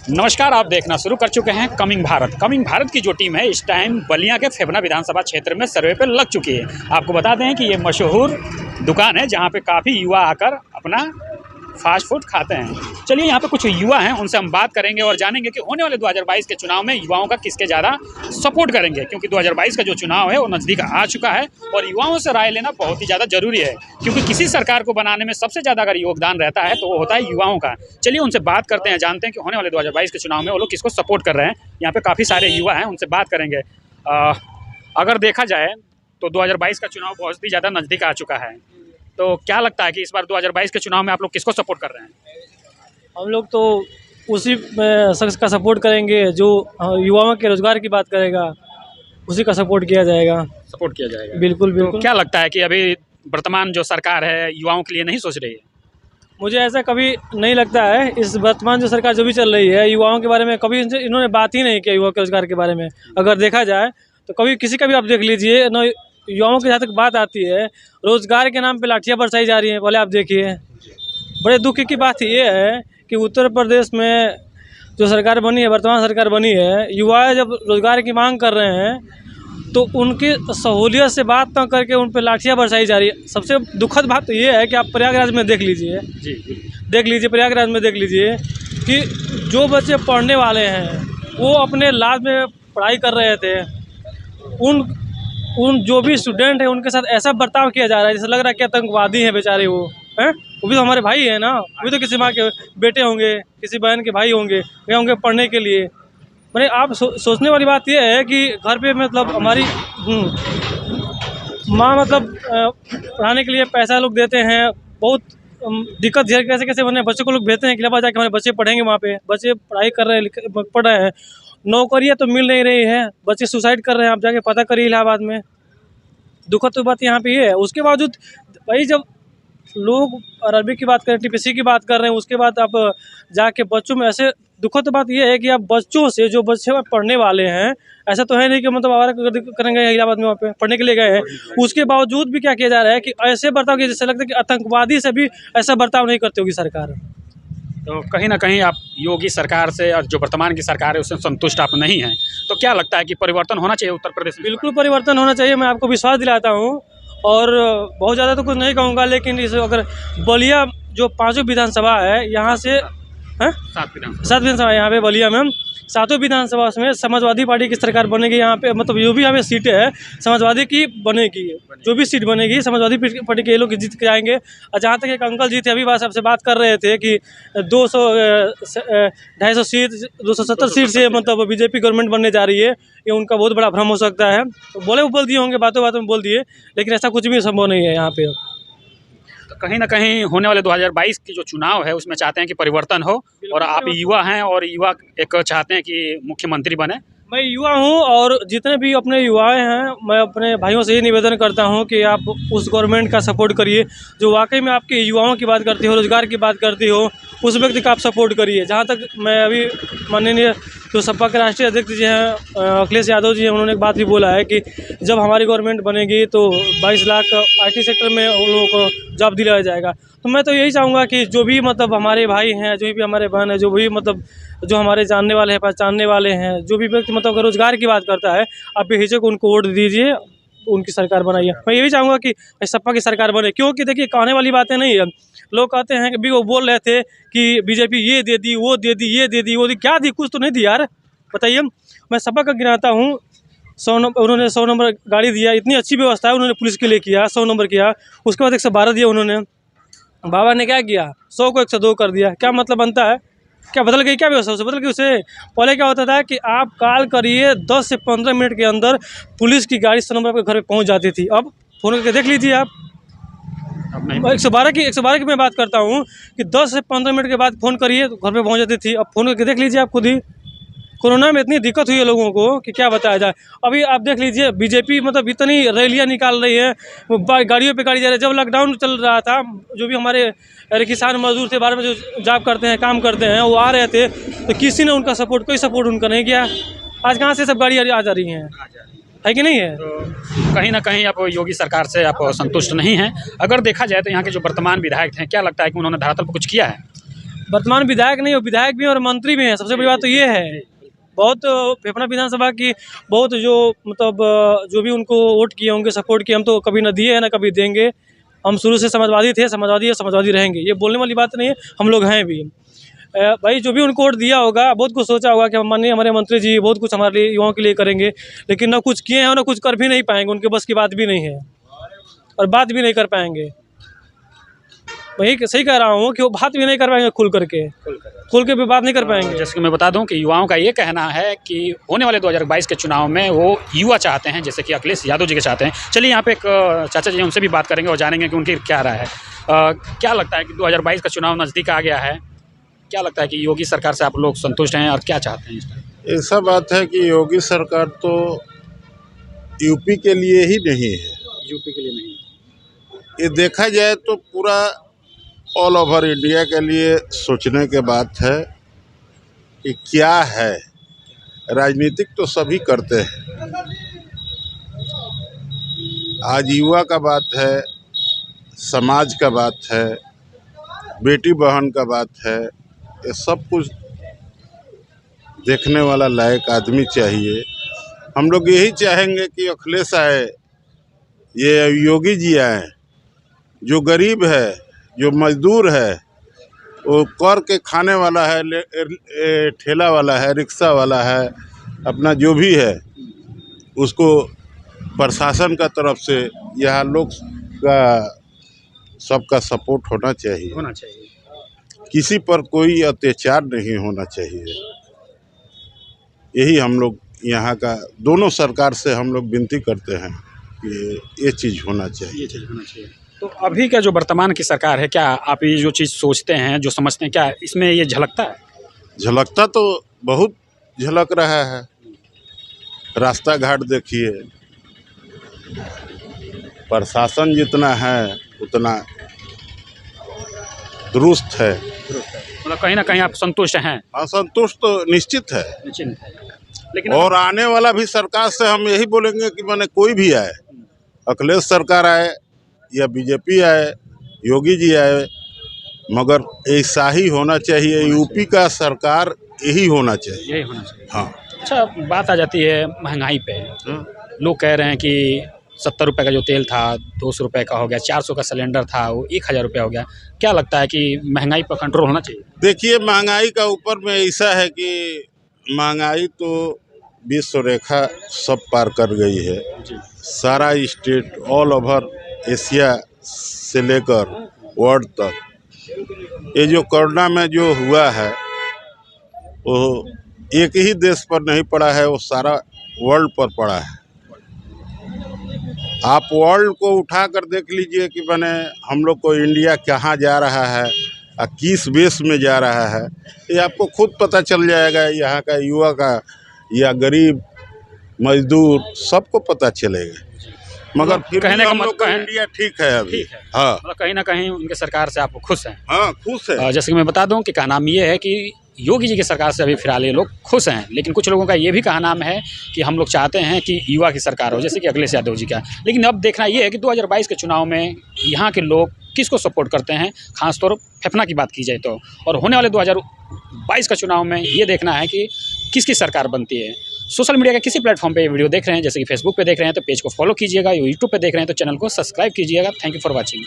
नमस्कार, आप देखना शुरू कर चुके हैं कमिंग भारत। कमिंग भारत की जो टीम है इस टाइम बलिया के फेफना विधानसभा क्षेत्र में सर्वे पे लग चुकी है। आपको बता दें कि ये मशहूर दुकान है जहां पे काफ़ी युवा आकर अपना फास्ट फूड खाते हैं। चलिए यहाँ पे कुछ युवा हैं, उनसे हम बात करेंगे और जानेंगे कि होने वाले 2022 के चुनाव में युवाओं का किसके ज़्यादा सपोर्ट करेंगे, क्योंकि 2022 का जो चुनाव है वो नज़दीक आ चुका है और युवाओं से राय लेना बहुत ही ज़्यादा जरूरी है, क्योंकि किसी सरकार को बनाने में सबसे ज़्यादा अगर योगदान रहता है तो वो होता है युवाओं का। चलिए उनसे बात करते हैं, जानते हैं कि होने वाले 2022 के चुनाव में वो लोग किसको सपोर्ट कर रहे हैं। यहाँ पे काफ़ी सारे युवा हैं, उनसे बात करेंगे। अगर देखा जाए तो 2022 का चुनाव बहुत ही ज़्यादा नज़दीक आ चुका है, तो क्या लगता है कि इस बार 2022 के चुनाव में आप लोग किसको सपोर्ट कर रहे हैं? हम लोग तो उसी शख्स का सपोर्ट करेंगे जो युवाओं के रोज़गार की बात करेगा, उसी का सपोर्ट किया जाएगा। सपोर्ट किया जाएगा, बिल्कुल तो बिल्कुल। क्या लगता है कि अभी वर्तमान जो सरकार है युवाओं के लिए नहीं सोच रही है? मुझे ऐसा कभी नहीं लगता है। इस वर्तमान जो सरकार जो भी चल रही है युवाओं के बारे में कभी इन्होंने बात ही नहीं किया। युवा के रोज़गार के बारे में अगर देखा जाए तो कभी किसी का भी आप देख लीजिए न, युवाओं की जहाँ तक बात आती है रोज़गार के नाम पे लाठियाँ बरसाई जा रही हैं। पहले आप देखिए, बड़े दुख की बात ये है कि उत्तर प्रदेश में जो सरकार बनी है, वर्तमान सरकार बनी है, युवा जब रोज़गार की मांग कर रहे हैं तो उनकी सहूलियत से बात न करके उन पर लाठियाँ बरसाई जा रही है। सबसे दुखद बात तो ये है कि आप प्रयागराज में देख लीजिए, देख लीजिए प्रयागराज में देख लीजिए कि जो बच्चे पढ़ने वाले हैं वो अपने लाभ में पढ़ाई कर रहे थे, उन जो भी स्टूडेंट हैं उनके साथ ऐसा बर्ताव किया जा रहा है जैसे लग रहा है कि आतंकवादी हैं बेचारे। वो हैं, वो भी तो हमारे भाई हैं ना, वो भी तो किसी माँ के बेटे होंगे, किसी बहन के भाई होंगे, गए होंगे पढ़ने के लिए। मैंने आप सोचने वाली बात यह है कि घर पे मतलब हमारी माँ मतलब पढ़ाने के लिए पैसा लोग देते हैं, बहुत दिक्कत झेल कैसे कैसे बने बच्चों को लोग भेजते हैं कि लबा जाके हमारे बच्चे पढ़ेंगे, वहाँ पे बच्चे पढ़ाई कर रहे हैं, पढ़ रहे हैं, नौकरियाँ तो मिल नहीं रही है, बच्चे सुसाइड कर रहे हैं। आप जाके पता करिए इलाहाबाद में। दुखद तो बात यहाँ पे ये है। उसके बावजूद भाई जब लोग अरबी की बात करें, टीपीसी की बात कर रहे हैं, उसके बाद आप जाके बच्चों में ऐसे दुखद बात ये है कि आप बच्चों से जो बच्चे पढ़ने वाले हैं, ऐसा तो है नहीं कि मतलब आवारा करेंगे इलाहाबाद में वहाँ पे पढ़ने के लिए गए हैं, उसके बावजूद भी क्या किया जा रहा है कि ऐसे बर्ताव किया जैसे लगता है कि आतंकवादी से भी ऐसा बर्ताव नहीं करती होगी सरकार। तो कहीं ना कहीं आप योगी सरकार से और जो वर्तमान की सरकार है उससे संतुष्ट आप नहीं हैं, तो क्या लगता है कि परिवर्तन होना चाहिए उत्तर प्रदेश में? बिल्कुल परिवर्तन होना चाहिए, मैं आपको विश्वास दिलाता हूँ। और बहुत ज़्यादा तो कुछ नहीं कहूँगा, लेकिन इस अगर बलिया जो 5 विधानसभा है यहाँ से 7 विधानसभा यहाँ पे बलिया में 7 विधानसभा में समाजवादी पार्टी की सरकार बनेगी। यहाँ पे मतलब जो भी यहाँ पे सीटें हैं समाजवादी की बनेगी, जो भी सीट बनेगी समाजवादी पार्टी के लोग जीत के आएंगे। और जहाँ तक एक अंकल जी थे अभी बात आपसे बात कर रहे थे कि 250 सीट 270 सीट से मतलब बीजेपी गवर्नमेंट बनने जा रही है, ये उनका बहुत बड़ा भ्रम हो सकता है। तो बोल दिए होंगे, बातों बातों में बोल दिए, लेकिन ऐसा कुछ भी संभव नहीं है यहाँ पे। तो कहीं ना कहीं होने वाले 2022 की जो चुनाव है उसमें चाहते हैं कि परिवर्तन हो, और आप युवा हैं और युवा एक चाहते हैं कि मुख्यमंत्री बने। मैं युवा हूँ और जितने भी अपने युवाएं हैं मैं अपने भाइयों से ये निवेदन करता हूँ कि आप उस गवर्नमेंट का सपोर्ट करिए जो वाकई में आपके युवाओं की बात करती हो, रोज़गार की बात करती हो, उस व्यक्ति का आप सपोर्ट करिए। जहाँ तक मैं अभी माननीय जो सपा के राष्ट्रीय अध्यक्ष जी हैं अखिलेश यादव जी हैं, उन्होंने एक बात भी बोला है कि जब हमारी गवर्नमेंट बनेगी तो 22 लाख IT सेक्टर में उन लोगों को जॉब दिलाया जाएगा। तो मैं तो यही चाहूँगा कि जो भी मतलब हमारे भाई हैं, जो भी हमारे बहन है, जो भी मतलब जो हमारे जानने वाले हैं, पहचानने वाले हैं, जो भी व्यक्ति मतलब रोज़गार की बात करता है, आप बेहिचक उनको वोट दीजिए, उनकी सरकार बनाइए। मैं यही चाहूँगा कि सपा की सरकार बने, क्योंकि देखिए कहने वाली बातें नहीं है। लोग कहते हैं कि भी वो बोल रहे थे कि बीजेपी ये दे दी, वो दे दी, ये दे दी, वो दी, क्या दी? कुछ तो नहीं दी यार, बताइए। मैं सपा का गिनाता हूँ, 100 नंबर उन्होंने 100 नंबर गाड़ी दिया, इतनी अच्छी व्यवस्था है उन्होंने पुलिस के लिए किया, 100 नंबर किया। उसके बाद 112 दिया उन्होंने। बाबा ने क्या किया? 100 को 102 कर दिया। क्या मतलब बनता है? क्या बदल गई? क्या व्यवस्था उसे बदल गई? उसे पहले क्या होता था कि आप कॉल करिए 10 से 15 मिनट के अंदर पुलिस की गाड़ी 100 नंबर आपके घर पे पहुंच जाती थी। अब फ़ोन करके देख लीजिए आप। 112 की मैं बात करता हूं कि 10 से 15 मिनट के बाद फ़ोन करिए तो घर पे पहुंच जाती थी। अब फ़ोन करके देख लीजिए आप खुद ही। कोरोना में इतनी दिक्कत हुई है लोगों को कि क्या बताया जाए। अभी आप देख लीजिए बीजेपी मतलब इतनी रैलियाँ निकाल रही है, वो गाड़ियों पे गाड़ी जा रही है। जब लॉकडाउन चल रहा था, जो भी हमारे किसान मजदूर थे, बाहर में जो जॉब करते हैं, काम करते हैं, वो आ रहे थे तो किसी ने उनका सपोर्ट, कोई सपोर्ट उनका नहीं किया। आज कहाँ से सब गाड़ी आ जा रही हैं, है कि नहीं है? तो कहीं ना कहीं आप योगी सरकार से आप संतुष्ट नहीं हैं। अगर देखा जाए तो यहाँ के जो वर्तमान विधायक हैं, क्या लगता है कि उन्होंने धरातल पर कुछ किया है? वर्तमान विधायक नहीं, वो विधायक भी हैं और मंत्री भी हैं। सबसे बड़ी बात तो ये है, बहुत फेफना विधानसभा की बहुत जो मतलब जो भी उनको वोट किए होंगे, सपोर्ट किए, हम तो कभी न दिए हैं ना कभी देंगे। हम शुरू से समाजवादी थे, समाजवादी है, समाजवादी रहेंगे। ये बोलने वाली बात नहीं है, हम लोग हैं भी। भाई जो भी उनको वोट दिया होगा, बहुत कुछ सोचा होगा कि माननीय हमारे मंत्री जी बहुत कुछ हमारे लिए, युवाओं के लिए करेंगे, लेकिन ना कुछ किए हैं और ना कुछ कर भी नहीं पाएंगे। उनके बस की बात भी नहीं है और बात भी नहीं कर पाएंगे। वही सही कह रहा हूँ कि वो बात भी नहीं कर पाएंगे खुल के भी बात नहीं कर पाएंगे। जैसे कि मैं बता दूं कि युवाओं का ये कहना है कि होने वाले 2022 के चुनाव में वो युवा चाहते हैं, जैसे कि अखिलेश यादव जी के चाहते हैं। चलिए यहाँ पे एक चाचा जी हैं, उनसे भी बात करेंगे और जानेंगे कि उनकी क्या राय है। क्या लगता है कि 2022 का चुनाव नज़दीक आ गया है, क्या लगता है कि योगी सरकार से आप लोग संतुष्ट हैं और क्या चाहते हैं इस टाइम? ऐसा बात है कि योगी सरकार तो यूपी के लिए ही नहीं है, यूपी के लिए नहीं, ये देखा जाए तो पूरा ऑल ओवर इंडिया के लिए सोचने के बात है कि क्या है। राजनीतिक तो सभी करते हैं, आज युवा का बात है, समाज का बात है, बेटी बहन का बात है, ये सब कुछ देखने वाला लायक आदमी चाहिए। हम लोग यही चाहेंगे कि अखिलेश आए, ये योगी जी आए। जो गरीब है, जो मजदूर है, वो कर के खाने वाला है, ठेला वाला है, रिक्शा वाला है, अपना जो भी है, उसको प्रशासन का तरफ से यहाँ लोग का सबका सपोर्ट होना चाहिए। किसी पर कोई अत्याचार नहीं होना चाहिए। यही हम लोग यहाँ का दोनों सरकार से हम लोग विनती करते हैं कि ये चीज़ होना चाहिए। तो अभी का जो वर्तमान की सरकार है, क्या आप ये जो चीज़ सोचते हैं, जो समझते हैं, क्या इसमें ये झलकता है? झलकता तो बहुत झलक रहा है। रास्ता घाट देखिए, प्रशासन जितना है उतना दुरुस्त है। मतलब कहीं ना कहीं आप संतुष्ट हैं? असंतुष्ट तो निश्चित है, लेकिन और आने वाला भी सरकार से हम यही बोलेंगे कि माने कोई भी आए, अखिलेश सरकार आए या बीजेपी आए, योगी जी आए, मगर ऐसा ही होना चाहिए। यूपी का सरकार यही होना चाहिए। हाँ। अच्छा, बात आ जाती है महंगाई पे। लोग कह रहे हैं कि 70 रुपये का जो तेल था 200 रुपये का हो गया, 400 का सिलेंडर था वो 1000 रुपया हो गया। क्या लगता है कि महंगाई पर कंट्रोल होना चाहिए? देखिए, महंगाई का ऊपर में ऐसा है कि महंगाई तो विश्व रेखा सब पार कर गई है। सारा स्टेट ऑल ओवर एशिया से लेकर वर्ल्ड तक, ये जो कोरोना में जो हुआ है वो एक ही देश पर नहीं पड़ा है, वो सारा वर्ल्ड पर पड़ा है। आप वर्ल्ड को उठा कर देख लीजिए कि बने हम लोग को इंडिया कहाँ जा रहा है और किस बेस में जा रहा है, ये आपको खुद पता चल जाएगा। यहाँ का युवा का या गरीब मजदूर सबको पता चलेगा। मगर फिर कहने का हम लोग मतलब का इंडिया ठीक है अभी। हाँ, मतलब कहीं ना कहीं उनके सरकार से आप खुश हैं? हाँ, खुश है। जैसे कि मैं बता दूं कि कहना ये है कि योगी जी की सरकार से अभी फिलहाल ये लोग खुश हैं, लेकिन कुछ लोगों का ये भी कहना है कि हम लोग चाहते हैं कि युवा की सरकार हो, जैसे कि अखिलेश यादव जी का। लेकिन अब देखना ये है कि 2022 के चुनाव में यहाँ के लोग किसको सपोर्ट करते हैं, खासतौर फेफना की बात की जाए तो। और होने वाले 2022 का चुनाव में ये देखना है कि किसकी सरकार बनती है। सोशल मीडिया के किसी प्लेटफॉर्म पे ये वीडियो देख रहे हैं, जैसे कि फेसबुक पे देख रहे हैं तो पेज को फॉलो कीजिएगा, यूट्यूब पे देख रहे हैं तो चैनल को सब्सक्राइब कीजिएगा। Thank you for watching.